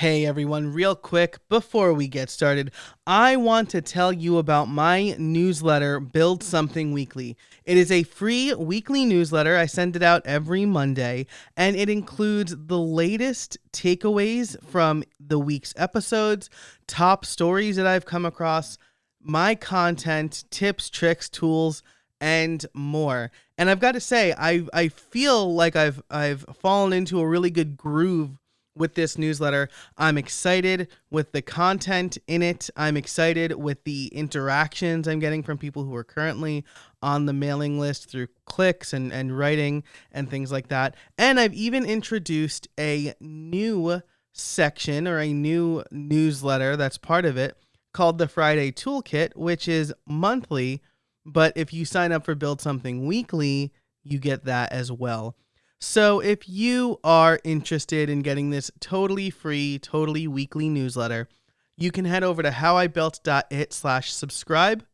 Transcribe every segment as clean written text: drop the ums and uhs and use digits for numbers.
Hey everyone, real quick, before we get started, I want to tell you about my newsletter, Build Something Weekly. It is a free weekly newsletter. I send it out every Monday, and it includes the latest takeaways from the week's episodes, top stories that I've come across, my content, tips, tricks, tools, and more. And I've got to say, I feel like I've fallen into a really good groove with this newsletter. I'm excited with the content in it. I'm excited with the interactions I'm getting from people who are currently on the mailing list through clicks and writing and things like that. And I've even introduced a new section or a new newsletter that's part of it called the Friday Toolkit, which is monthly. But if you sign up for Build Something Weekly, you get that as well. So if you are interested in getting this totally free, totally weekly newsletter, you can head over to howibuilt.it/subscribe.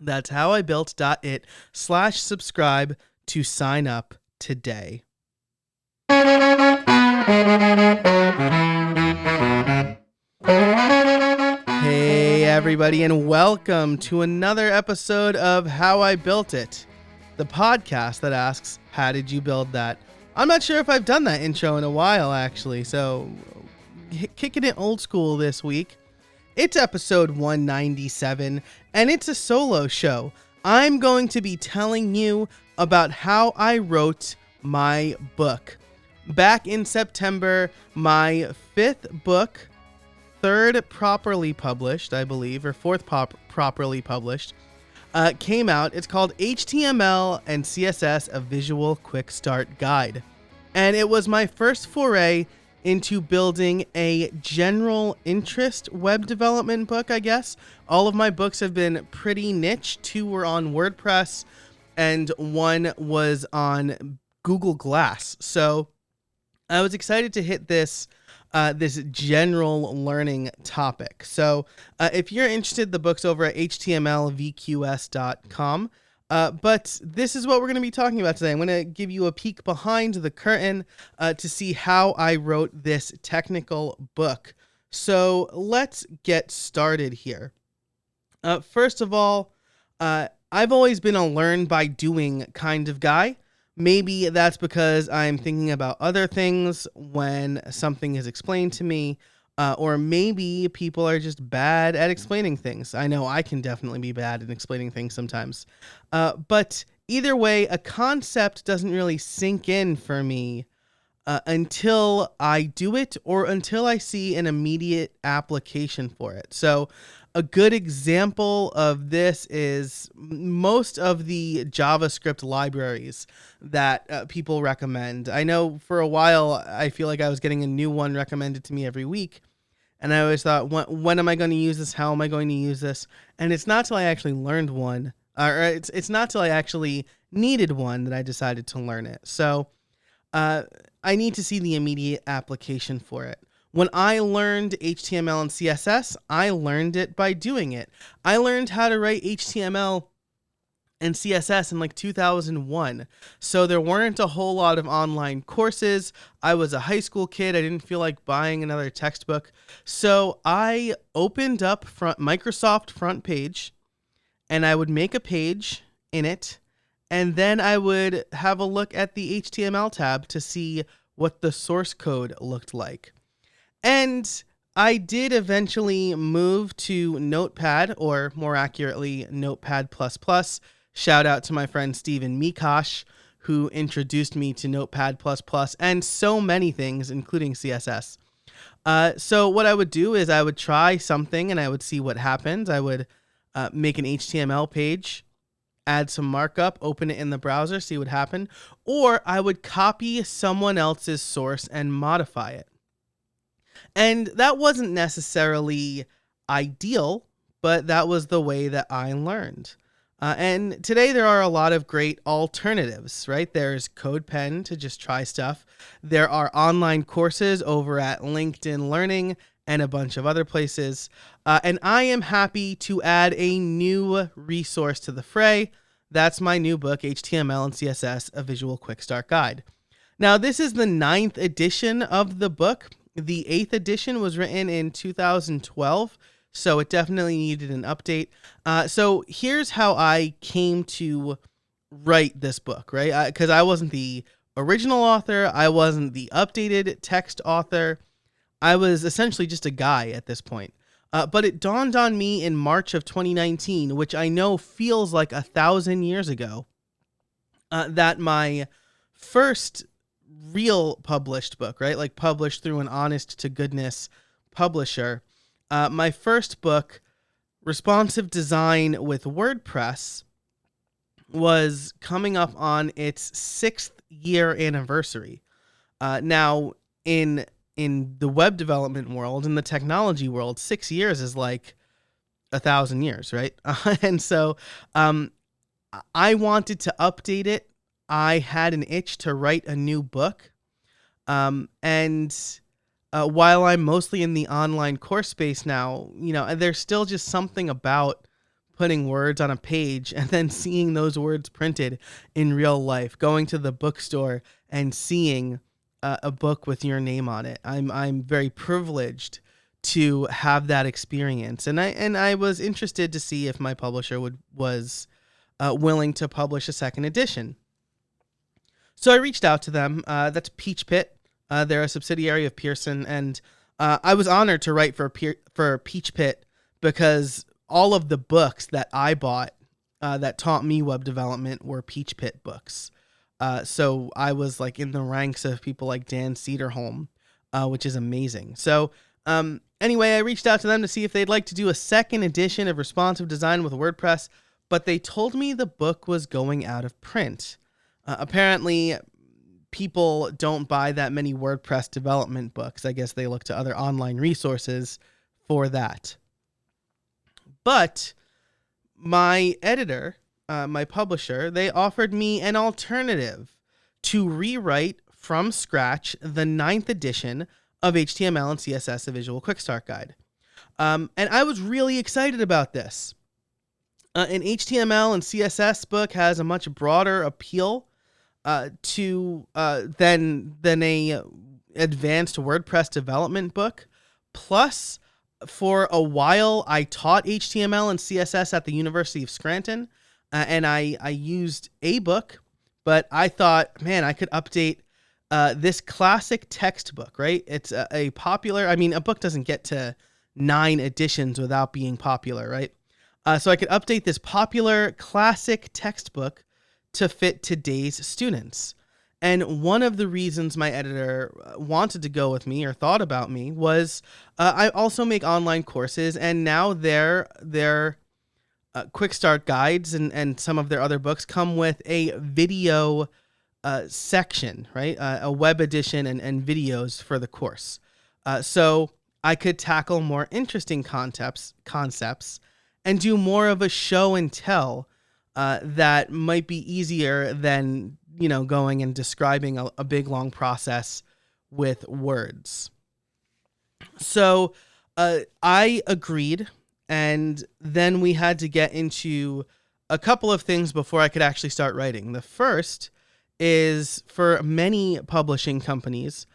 That's howibuilt.it/subscribe to sign up today. Hey everybody, and welcome to another episode of How I Built It, the podcast that asks, how did you build that? I'm not sure if I've done that intro in a while, actually, so kicking it old school this week. It's episode 197, and it's a solo show. I'm going to be telling you about how I wrote my book. Back in September, my fifth book, third properly published, I believe, or fourth properly published, came out. It's called HTML and CSS, A Visual Quick Start Guide. And it was my first foray into building a general interest web development book, I guess. All of my books have been pretty niche. 2 were on WordPress and 1 was on Google Glass. So I was excited to hit this general learning topic. So if you're interested, the book's over at htmlvqs.com. But this is what we're going to be talking about today. I'm going to give you a peek behind the curtain to see how I wrote this technical book. So let's get started here. First of all, I've always been a learn by doing kind of guy. Maybe that's because I'm thinking about other things when something is explained to me, or maybe people are just bad at explaining things. I know I can definitely be bad at explaining things sometimes. But either way, a concept doesn't really sink in for me until I do it or until I see an immediate application for it. So a good example of this is most of the JavaScript libraries that people recommend. I know for a while, I feel like I was getting a new one recommended to me every week. And I always thought, when am I going to use this? How am I going to use this? And it's not till I actually learned one, or it's not till I actually needed one that I decided to learn it. So I need to see the immediate application for it. When I learned HTML and CSS, I learned it by doing it. I learned how to write HTML and CSS in like 2001. So there weren't a whole lot of online courses. I was a high school kid. I didn't feel like buying another textbook. So I opened up Microsoft Front Page, and I would make a page in it, and then I would have a look at the HTML tab to see what the source code looked like. And I did eventually move to Notepad, or more accurately, Notepad++. Shout out to my friend Steven Mikosh, who introduced me to Notepad++ and so many things, including CSS. So what I would do is I would try something and I would see what happened. I would make an HTML page, add some markup, open it in the browser, see what happened. Or I would copy someone else's source and modify it. And that wasn't necessarily ideal, but that was the way that I learned. And today there are a lot of great alternatives, right? There's CodePen to just try stuff. There are online courses over at LinkedIn Learning and a bunch of other places. And I am happy to add a new resource to the fray. That's my new book, HTML and CSS, A Visual Quick Start Guide. Now, this is the 9th edition of the book. The 8th edition was written in 2012, so it definitely needed an update. So here's how I came to write this book, right? Because I wasn't the original author, I wasn't the updated text author. I was essentially just a guy at this point. But it dawned on me in March of 2019, which I know feels like 1,000 years ago, that my first real published book, right? Like published through an honest to goodness publisher. My first book, Responsive Design with WordPress, was coming up on its 6th year anniversary. Now, in the web development world, in the technology world, 6 years is like 1,000 years, right? And so I wanted to update it. I had an itch to write a new book. And while I'm mostly in the online course space now, there's still just something about putting words on a page and then seeing those words printed in real life, going to the bookstore and seeing a book with your name on it. I'm very privileged to have that experience, and I was interested to see if my publisher was willing to publish a second edition. So I reached out to them. That's Peach Pit. They're a subsidiary of Pearson, and I was honored to write for Peach Pit because all of the books that I bought that taught me web development were Peach Pit books. So I was like in the ranks of people like Dan Cederholm, which is amazing. So anyway, I reached out to them to see if they'd like to do a second edition of Responsive Design with WordPress, but they told me the book was going out of print. Apparently, people don't buy that many WordPress development books. I guess they look to other online resources for that. But my editor, my publisher, they offered me an alternative to rewrite from scratch the 9th edition of HTML and CSS, a Visual Quick Start Guide. And I was really excited about this. An HTML and CSS book has a much broader appeal to than a advanced WordPress development book. Plus, for a while, I taught HTML and CSS at the University of Scranton, and I used a book, but I thought, man, I could update this classic textbook, right? It's a popular, a book doesn't get to 9 editions without being popular, right? So I could update this popular classic textbook to fit today's students. And one of the reasons my editor wanted to go with me or thought about me was I also make online courses, and now their quick start guides and some of their other books come with a video section, right? A web edition and videos for the course. So I could tackle more interesting concepts and do more of a show and tell that might be easier than going and describing a big long process with words. So I agreed, and then we had to get into a couple of things before I could actually start writing. The first is, for many publishing companies,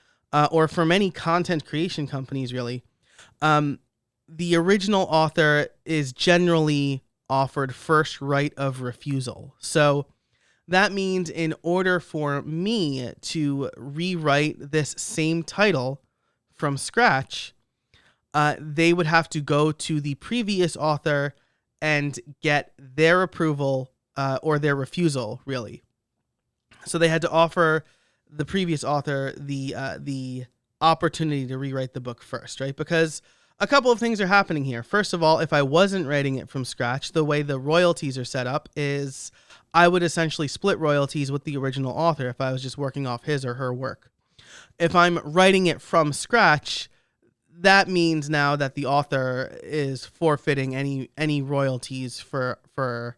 or for many content creation companies, really, the original author is generally offered first right of refusal. So that means in order for me to rewrite this same title from scratch, they would have to go to the previous author and get their approval or their refusal, really. So they had to offer the previous author the opportunity to rewrite the book first, right? Because a couple of things are happening here. First of all, if I wasn't writing it from scratch, the way the royalties are set up is I would essentially split royalties with the original author if I was just working off his or her work. If I'm writing it from scratch, that means now that the author is forfeiting any royalties for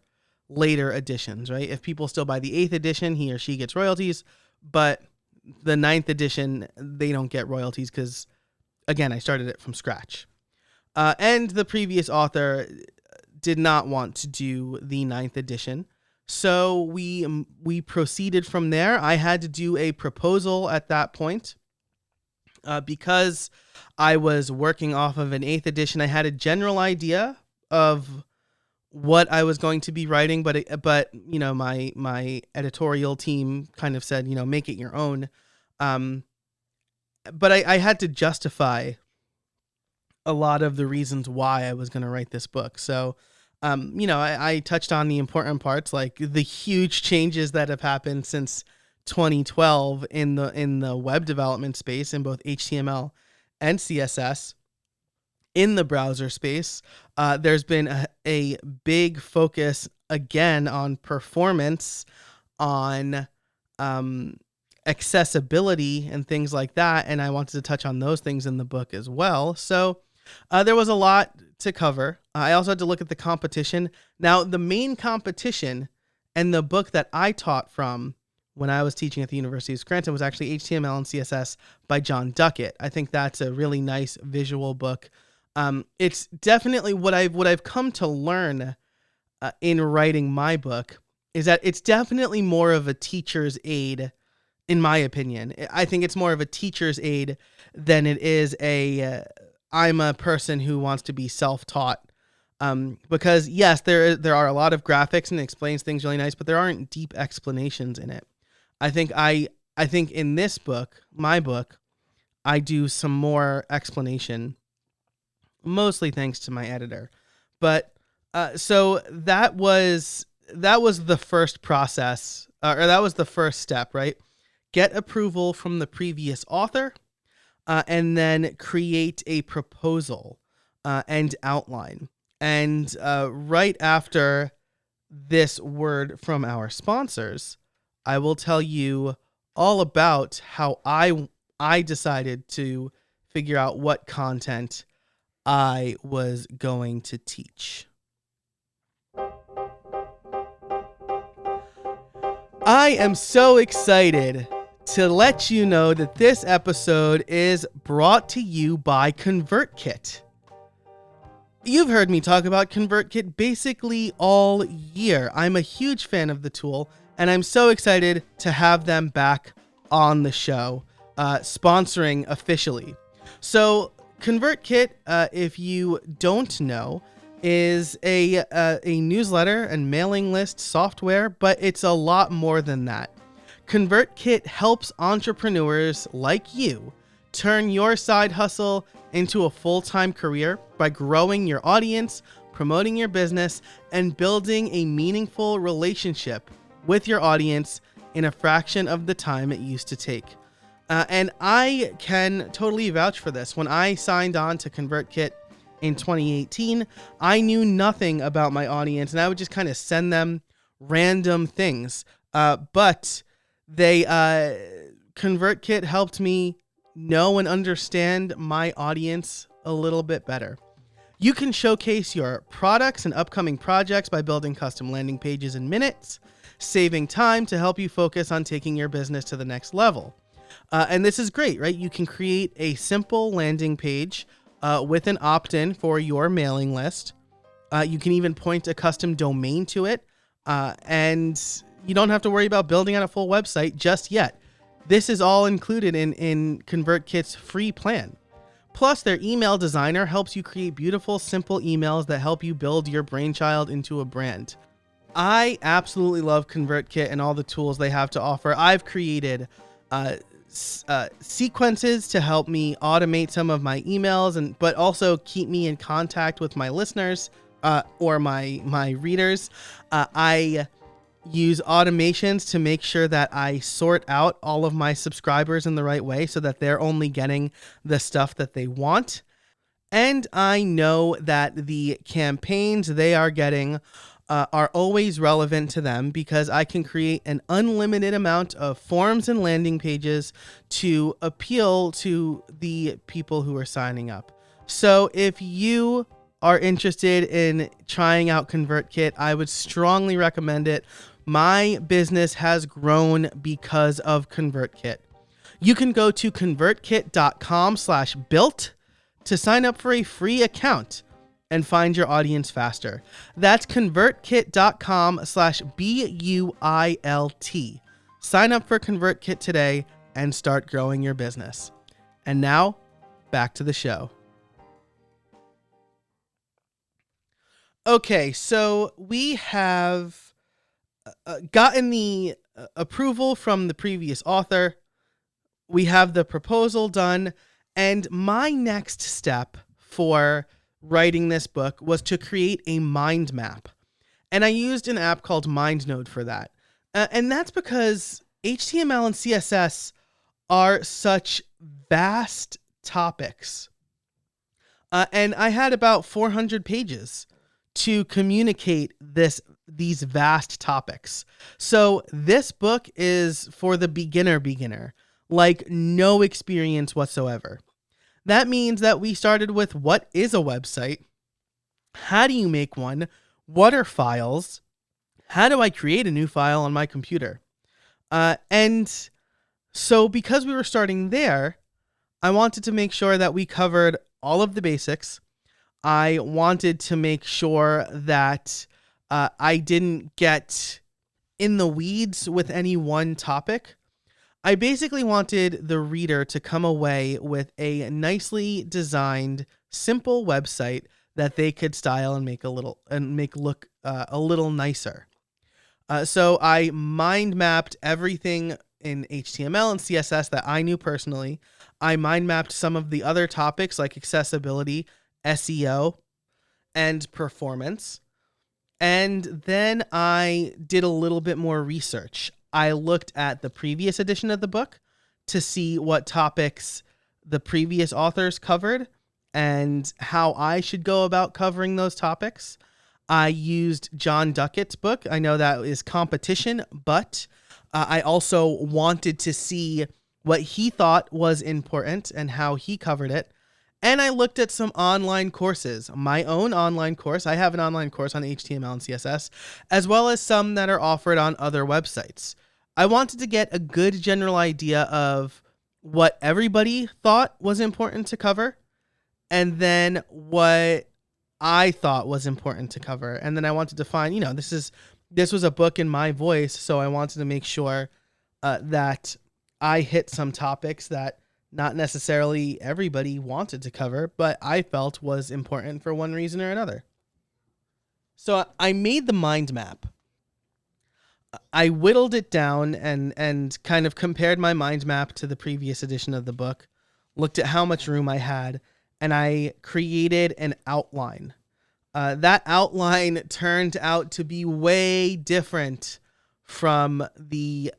later editions, right? If people still buy the 8th edition, he or she gets royalties, but the 9th edition, they don't get royalties because, again, I started it from scratch. And the previous author did not want to do the 9th edition. So we proceeded from there. I had to do a proposal at that point. Because I was working off of an 8th edition, I had a general idea of what I was going to be writing, but my editorial team kind of said, make it your own. But I had to justify a lot of the reasons why I was going to write this book. So, I touched on the important parts, like the huge changes that have happened since 2012 in the web development space in both HTML and CSS. In the browser space, there's been a big focus again on performance, on accessibility and things like that. And I wanted to touch on those things in the book as well. So there was a lot to cover. I also had to look at the competition. Now, the main competition and the book that I taught from when I was teaching at the University of Scranton was actually HTML and CSS by John Duckett. I think that's a really nice visual book. It's definitely what I've come to learn in writing my book is that it's definitely more of a teacher's aid, in my opinion. I think it's more of a teacher's aid than it is I'm a person who wants to be self-taught. Because yes, there are a lot of graphics and it explains things really nice, but there aren't deep explanations in it. I think in this book, my book, I do some more explanation, mostly thanks to my editor. But so that was the first process, or that was the first step, right? Get approval from the previous author, and then create a proposal and outline. And right after this word from our sponsors, I will tell you all about how I decided to figure out what content I was going to teach. I am so excited to let you know that this episode is brought to you by ConvertKit. You've heard me talk about ConvertKit basically all year. I'm a huge fan of the tool, and I'm so excited to have them back on the show, sponsoring officially. So ConvertKit, if you don't know, is a newsletter and mailing list software, but it's a lot more than that. ConvertKit helps entrepreneurs like you turn your side hustle into a full-time career by growing your audience, promoting your business, and building a meaningful relationship with your audience in a fraction of the time it used to take. And I can totally vouch for this. When I signed on to ConvertKit in 2018, I knew nothing about my audience, and I would just kind of send them random things. But ConvertKit helped me know and understand my audience a little bit better. You can showcase your products and upcoming projects by building custom landing pages in minutes, saving time to help you focus on taking your business to the next level. And this is great, right? You can create a simple landing page with an opt-in for your mailing list. You can even point a custom domain to it, and you don't have to worry about building out a full website just yet. This is all included in ConvertKit's free plan. Plus, their email designer helps you create beautiful, simple emails that help you build your brainchild into a brand. I absolutely love ConvertKit and all the tools they have to offer. I've created sequences to help me automate some of my emails, but also keep me in contact with my listeners or my readers. I use automations to make sure that I sort out all of my subscribers in the right way so that they're only getting the stuff that they want. And I know that the campaigns they are getting are always relevant to them because I can create an unlimited amount of forms and landing pages to appeal to the people who are signing up. So if you are interested in trying out ConvertKit, I would strongly recommend it. My business has grown because of ConvertKit. You can go to convertkit.com/built to sign up for a free account and find your audience faster. That's convertkit.com/BUILT. Sign up for ConvertKit today and start growing your business. And now, back to the show. Okay, so we have gotten the approval from the previous author. We have the proposal done. And my next step for writing this book was to create a mind map. And I used an app called MindNode for that. And that's because HTML and CSS are such vast topics. And I had about 400 pages to communicate these vast topics. So this book is for the beginner, like no experience whatsoever. That means that we started with what is a website? How do you make one? What are files? How do I create a new file on my computer? And so because we were starting there, I wanted to make sure that we covered all of the basics. I wanted to make sure that I didn't get in the weeds with any one topic. I basically wanted the reader to come away with a nicely designed, simple website that they could style and make look a little nicer. So I mind mapped everything in HTML and CSS that I knew personally. I mind mapped some of the other topics like accessibility, SEO, and performance. And then I did a little bit more research. I looked at the previous edition of the book to see what topics the previous authors covered and how I should go about covering those topics. I used John Duckett's book. I know that is competition, but I also wanted to see what he thought was important and how he covered it. And I looked at some online courses, my own online course. I have an online course on HTML and CSS, as well as some that are offered on other websites. I wanted to get a good general idea of what everybody thought was important to cover, and then what I thought was important to cover. And then I wanted to find, this was a book in my voice, so I wanted to make sure that I hit some topics that not necessarily everybody wanted to cover, but I felt was important for one reason or another. So I made the mind map. I whittled it down and kind of compared my mind map to the previous edition of the book, looked at how much room I had, and I created an outline. That outline turned out to be way different from the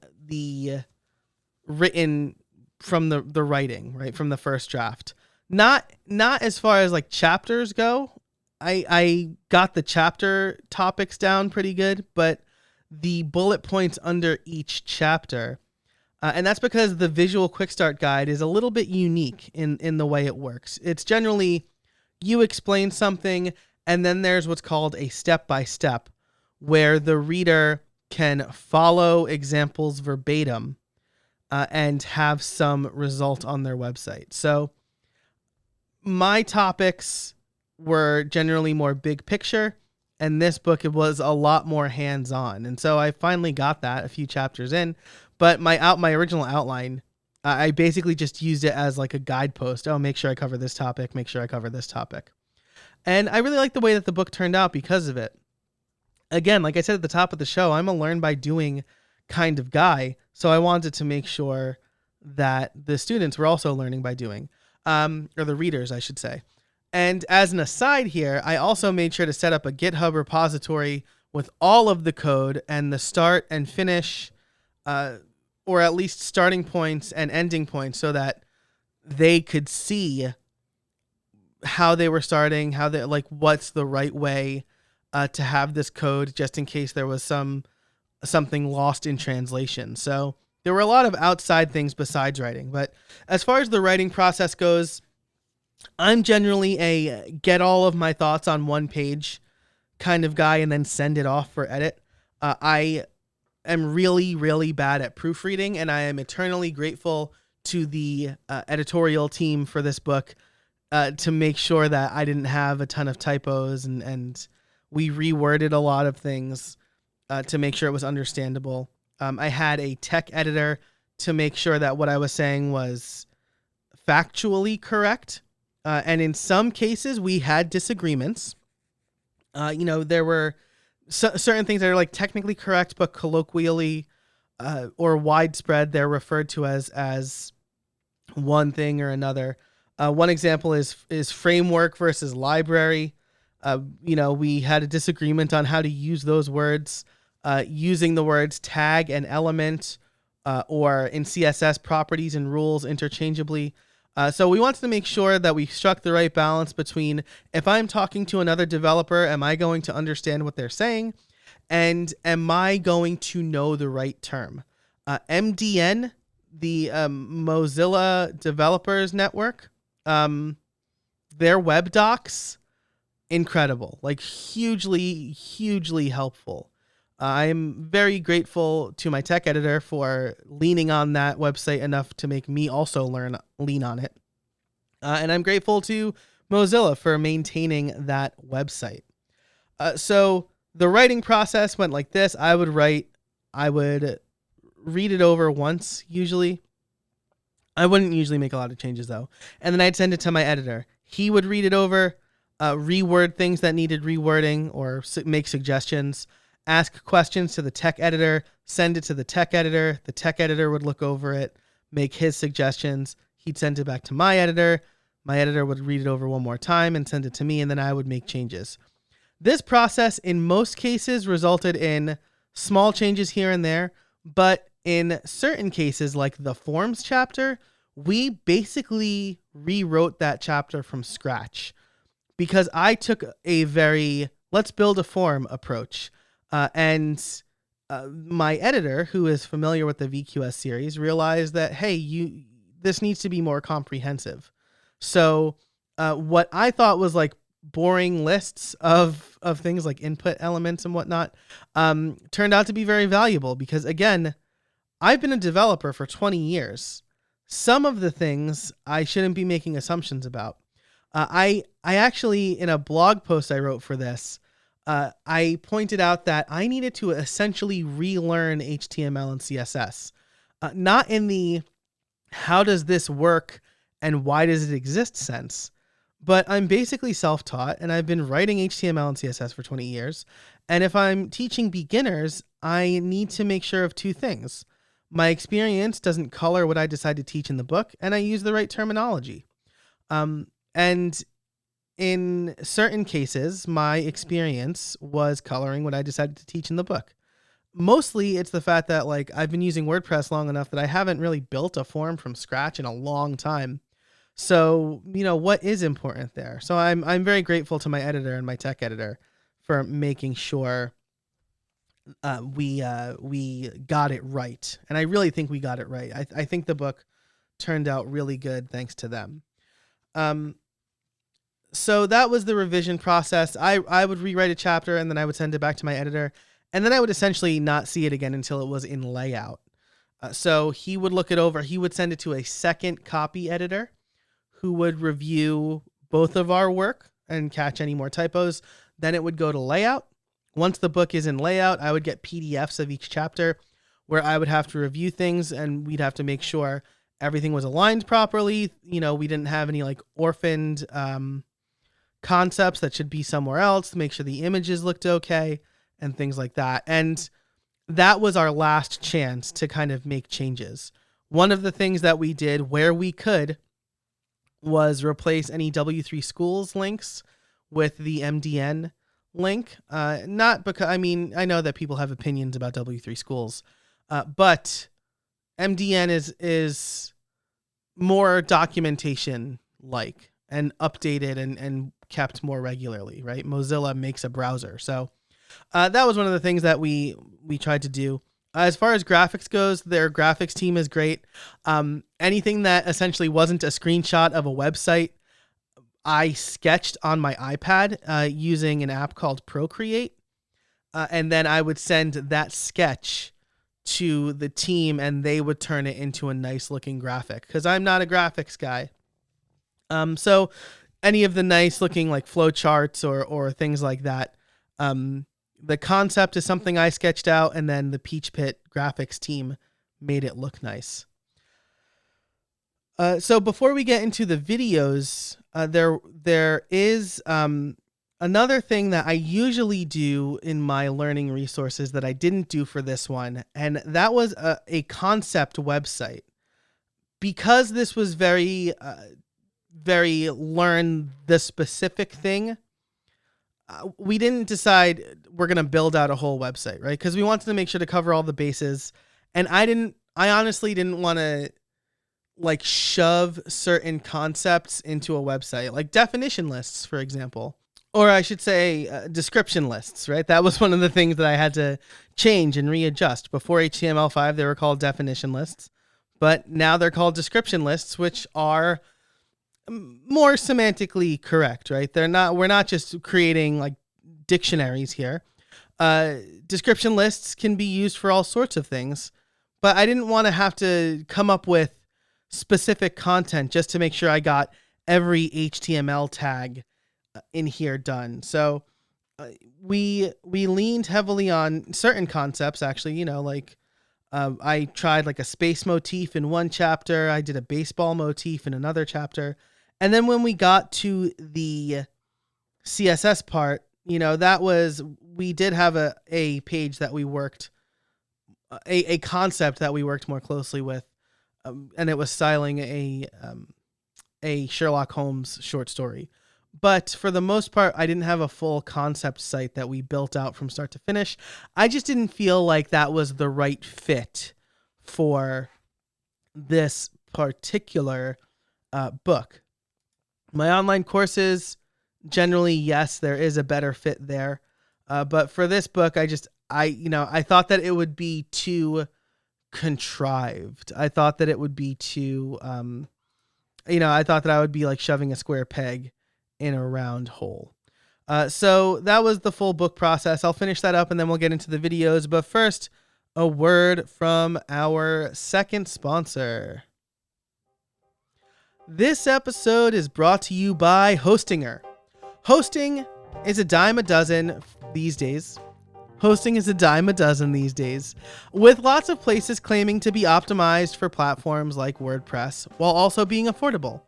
written from the writing, right? From the first draft. Not as far as like chapters go. I got the chapter topics down pretty good, but the bullet points under each chapter, and that's because the visual quick start guide is a little bit unique in the way it works. It's generally you explain something, and then there's what's called a step-by-step, where the reader can follow examples verbatim and have some result on their website. So my topics were generally more big picture, and this book, it was a lot more hands-on. And so I finally got that a few chapters in, but my original outline, I basically just used it as like a guidepost. Oh, make sure I cover this topic, make sure I cover this topic. And I really like the way that the book turned out because of it. Again, like I said at the top of the show, I'm a learn by doing kind of guy. So I wanted to make sure that the students were also learning by doing, or the readers, I should say. And as an aside here, I also made sure to set up a GitHub repository with all of the code and the start and finish, or at least starting points and ending points, so that they could see how they were starting, how they what's the right way to have this code, just in case there was something lost in translation. So there were a lot of outside things besides writing. But as far as the writing process goes, I'm generally a get all of my thoughts on one page kind of guy and then send it off for edit. I am really, really bad at proofreading, and I am eternally grateful to the editorial team for this book to make sure that I didn't have a ton of typos, and we reworded a lot of things to make sure it was understandable. I had a tech editor to make sure that what I was saying was factually correct. And in some cases, we had disagreements. There were certain things that are like technically correct, but colloquially or widespread, they're referred to as one thing or another. One example is framework versus library. We had a disagreement on how to use those words, using the words tag and element, or in CSS properties and rules interchangeably. So we wanted to make sure that we struck the right balance between, if I'm talking to another developer, am I going to understand what they're saying? And am I going to know the right term? MDN, the Mozilla Developers Network, their web docs, incredible, like hugely, hugely helpful. I'm very grateful to my tech editor for leaning on that website enough to make me also lean on it. And I'm grateful to Mozilla for maintaining that website. So the writing process went like this. I would read it over once, usually. I wouldn't usually make a lot of changes though. And then I'd send it to my editor. He would read it over, reword things that needed rewording or make suggestions, ask questions to the tech editor, send it to the tech editor. The tech editor would look over it, make his suggestions. He'd send it back to my editor. My editor would read it over one more time and send it to me, and then I would make changes. This process, in most cases, resulted in small changes here and there, but in certain cases, like the forms chapter, we basically rewrote that chapter from scratch because I took a very let's build a form approach. And my editor, who is familiar with the VQS series, realized that, hey, this needs to be more comprehensive. So what I thought was like boring lists of things like input elements and whatnot turned out to be very valuable because, again, I've been a developer for 20 years. Some of the things I shouldn't be making assumptions about. I actually, in a blog post I wrote for this, I pointed out that I needed to essentially relearn HTML and CSS. Not in the how does this work and why does it exist sense, but I'm basically self-taught and I've been writing HTML and CSS for 20 years. And if I'm teaching beginners, I need to make sure of two things. My experience doesn't color what I decide to teach in the book, and I use the right terminology. And in certain cases, my experience was coloring what I decided to teach in the book. Mostly it's the fact that like I've been using WordPress long enough that I haven't really built a form from scratch in a long time. So, what is important there? So I'm very grateful to my editor and my tech editor for making sure we got it right. And I really think we got it right. I think the book turned out really good thanks to them. So that was the revision process. I would rewrite a chapter and then I would send it back to my editor. And then I would essentially not see it again until it was in layout. So he would look it over. He would send it to a second copy editor who would review both of our work and catch any more typos. Then it would go to layout. Once the book is in layout, I would get PDFs of each chapter where I would have to review things and we'd have to make sure everything was aligned properly. We didn't have any like orphaned concepts that should be somewhere else to make sure the images looked okay and things like that. And that was our last chance to kind of make changes. One of the things that we did where we could was replace any W3 Schools links with the MDN link. Not because, I know that people have opinions about W3 Schools, but MDN is more documentation like and updated and kept more regularly, right? Mozilla makes a browser. So that was one of the things that we tried to do. As far as graphics goes, their graphics team is great. Anything that essentially wasn't a screenshot of a website, I sketched on my iPad using an app called Procreate. And then I would send that sketch to the team and they would turn it into a nice looking graphic because I'm not a graphics guy. So any of the nice looking like flow charts or things like that, the concept is something I sketched out and then the Peach Pit graphics team made it look nice. So before we get into the videos, there is another thing that I usually do in my learning resources that I didn't do for this one, and that was a concept website. Because this was very learn the specific thing, we didn't decide we're going to build out a whole website, right? Because we wanted to make sure to cover all the bases. And I honestly didn't want to like shove certain concepts into a website, like definition lists, for example, or I should say description lists, right? That was one of the things that I had to change and readjust. Before HTML5, they were called definition lists, but now they're called description lists, which are more semantically correct, right? We're not just creating like dictionaries here. Description lists can be used for all sorts of things, but I didn't want to have to come up with specific content just to make sure I got every HTML tag in here done. So we leaned heavily on certain concepts, actually, like I tried like a space motif in one chapter. I did a baseball motif in another chapter. And then when we got to the CSS part, we did have a page that we worked, a concept that we worked more closely with. And it was styling a Sherlock Holmes short story. But for the most part, I didn't have a full concept site that we built out from start to finish. I just didn't feel like that was the right fit for this particular book. My online courses, generally, yes, there is a better fit there. But for this book, I thought that it would be too contrived. I thought that it would be too, I thought that I would be like shoving a square peg in a round hole. So that was the full book process. I'll finish that up and then we'll get into the videos. But first, a word from our second sponsor. This episode is brought to you by Hostinger. Hosting is a dime a dozen these days. With lots of places claiming to be optimized for platforms like WordPress while also being affordable.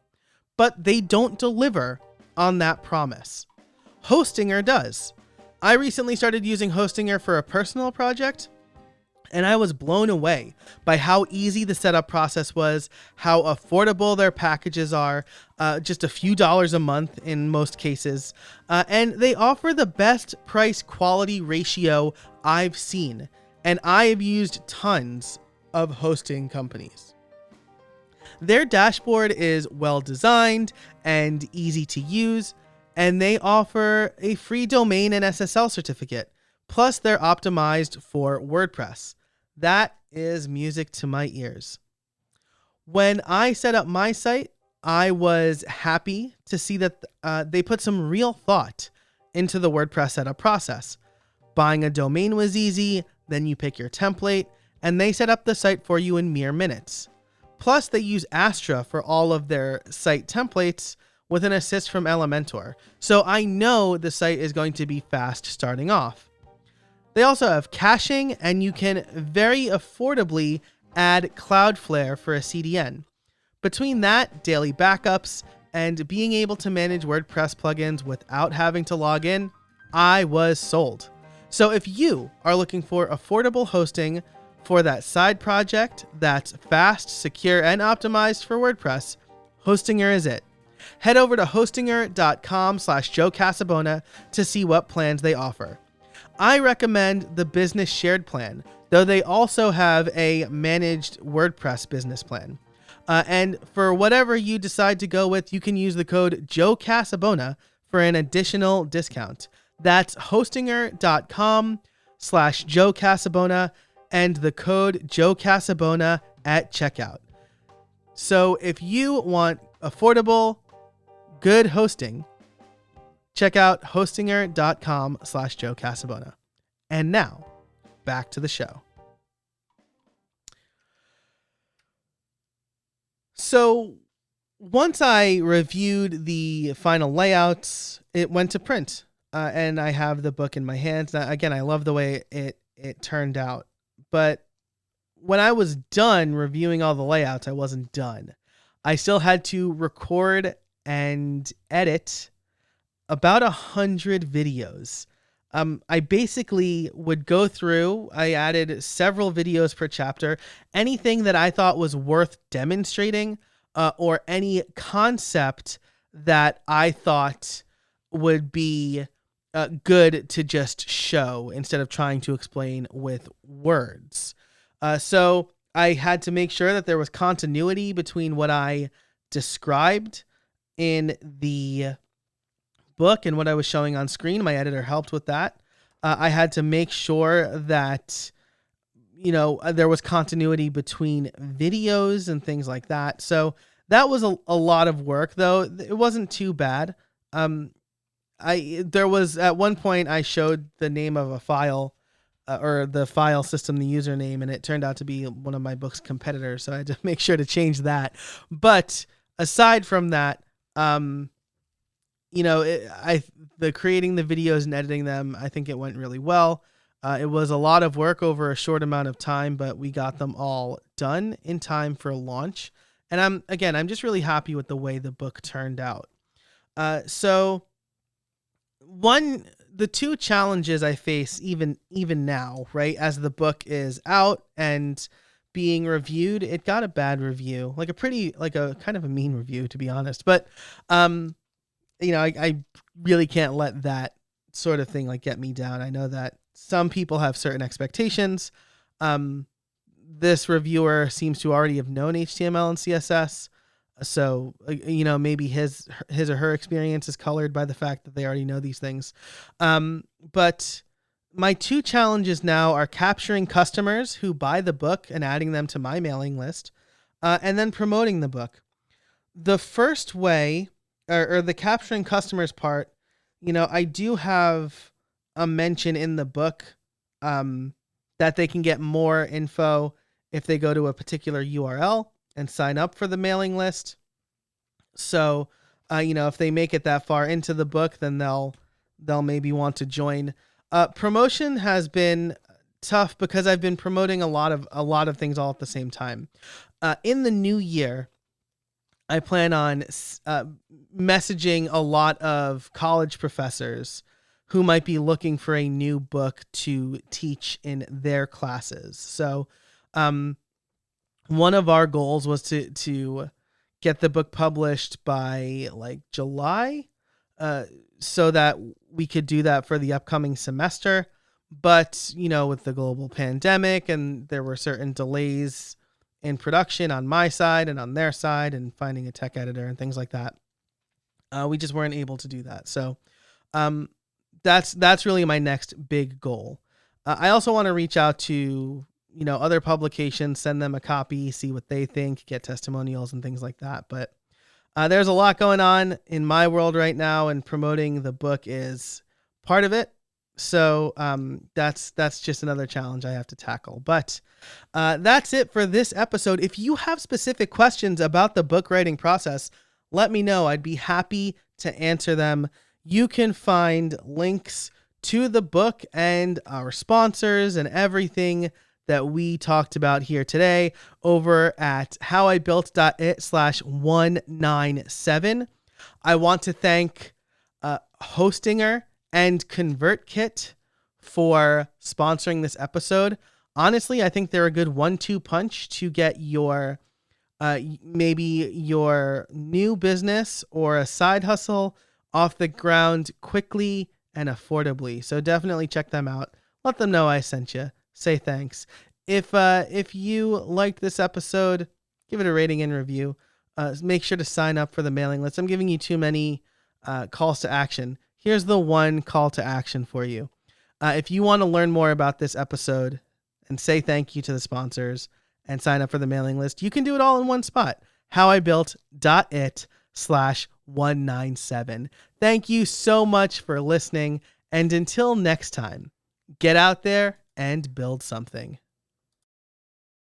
But they don't deliver on that promise. Hostinger does. I recently started using Hostinger for a personal project, and I was blown away by how easy the setup process was, how affordable their packages are, just a few dollars a month in most cases, and they offer the best price-quality ratio I've seen, and I have used tons of hosting companies. Their dashboard is well-designed and easy to use, and they offer a free domain and SSL certificate, plus they're optimized for WordPress. That is music to my ears. When I set up my site, I was happy to see that they put some real thought into the WordPress setup process. Buying a domain was easy, then you pick your template, and they set up the site for you in mere minutes. Plus, they use Astra for all of their site templates with an assist from Elementor, so I know the site is going to be fast starting off. They also have caching, and you can very affordably add Cloudflare for a CDN. Between that, daily backups, and being able to manage WordPress plugins without having to log in, I was sold. So if you are looking for affordable hosting for that side project that's fast, secure, and optimized for WordPress, Hostinger is it. Head over to hostinger.com/Joe Casabona to see what plans they offer. I recommend the business shared plan, though they also have a managed WordPress business plan. And for whatever you decide to go with, you can use the code Joe Casabona for an additional discount. That's hostinger.com/Joe Casabona and the code Joe Casabona at checkout. So if you want affordable, good hosting, check out hostinger.com/Joe Casabona. And now, back to the show. So once I reviewed the final layouts, it went to print. And I have the book in my hands. Now, again, I love the way it turned out. But when I was done reviewing all the layouts, I wasn't done. I still had to record and edit about 100 videos. I basically would go through, I added several videos per chapter, anything that I thought was worth demonstrating, or any concept that I thought would be good to just show instead of trying to explain with words. So I had to make sure that there was continuity between what I described in the book and what I was showing on screen. My editor helped with that. I had to make sure that, there was continuity between videos and things like that. So that was a lot of work, though. It wasn't too bad. There was at one point I showed the name of a file, or the file system, the username, and it turned out to be one of my book's competitors. So I had to make sure to change that. But aside from that, the creating the videos and editing them, I think it went really well. It was a lot of work over a short amount of time, but we got them all done in time for launch. And I'm just really happy with the way the book turned out. So the two challenges I face even now, right, as the book is out and being reviewed, it got a bad review, like a kind of a mean review, to be honest. But I really can't let that sort of thing get me down. I know that some people have certain expectations. This reviewer seems to already have known HTML and CSS. So, maybe his or her experience is colored by the fact that they already know these things. But my two challenges now are capturing customers who buy the book and adding them to my mailing list, and then promoting the book. The first way, or the capturing customers part, I do have a mention in the book that they can get more info if they go to a particular URL and sign up for the mailing list. So, if they make it that far into the book, then they'll maybe want to join. Promotion has been tough because I've been promoting a lot of things all at the same time. In the new year, I plan on messaging a lot of college professors who might be looking for a new book to teach in their classes. So, one of our goals was to get the book published by July, so that we could do that for the upcoming semester. But, with the global pandemic, and there were certain delays in production on my side and on their side, and finding a tech editor and things like that, we just weren't able to do that. So that's really my next big goal. I also want to reach out to other publications, send them a copy, see what they think, get testimonials and things like that. But there's a lot going on in my world right now, and promoting the book is part of it. So that's just another challenge I have to tackle. But that's it for this episode. If you have specific questions about the book writing process, let me know. I'd be happy to answer them. You can find links to the book and our sponsors and everything that we talked about here today over at howibuilt.it/197. I want to thank Hostinger and ConvertKit for sponsoring this episode. Honestly, I think they're a good 1-2 punch to get your maybe your new business or a side hustle off the ground quickly and affordably. So definitely check them out. Let them know I sent you. Say thanks. If you liked this episode, give it a rating and review. Make sure to sign up for the mailing list. I'm giving you too many calls to action. Here's the one call to action for you. If you want to learn more about this episode and say thank you to the sponsors and sign up for the mailing list, you can do it all in one spot. howibuilt.it/197. Thank you so much for listening. And until next time, get out there and build something.